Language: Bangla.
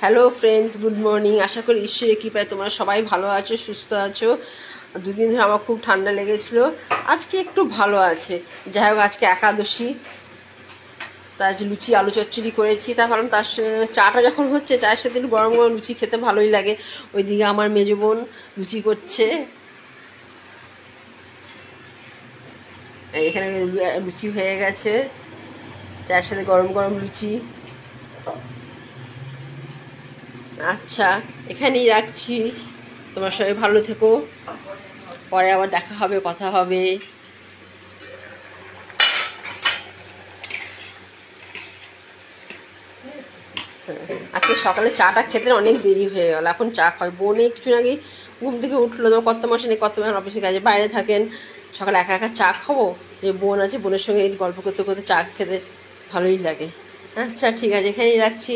Hello friends, good morning. আশা করি ঈশ্বরের কৃপায় তোমরা সবাই ভালো আছো, সুস্থ আছো। দুদিন ধরে আমার খুব ঠান্ডা লেগেছিলো, আজকে একটু ভালো আছে। যাই হোক, আজকে একাদশী, তাই যে লুচি আলু চচ্চড়ি করেছি। তা ভাবলাম তার চাটা যখন হচ্ছে, চায়ের সাথে একটু গরম গরম লুচি খেতে ভালোই লাগে। ওইদিকে আমার মেজো বোন লুচি করছে, এখানে লুচি হয়ে গেছে, চায়ের সাথে গরম গরম লুচি। আচ্ছা, এখানেই রাখছি। তোমার সবাই ভালো থেকো, পরে আবার দেখা হবে, কথা হবে। আজকে সকালে চাটা খেতে অনেক দেরি হয়ে গেল, এখন চা খাই। বোনে কিছু আগেই ঘুম থেকে উঠলো, তোমার কত মাসে নেই, কত মাস অফিসে কাজে বাইরে থাকেন, সকালে একা একা চা খাবো? যে বোন আছে, বোনের সঙ্গে গল্প করতে করতে চা খেতে ভালোই লাগে। আচ্ছা ঠিক আছে, এখানেই রাখছি।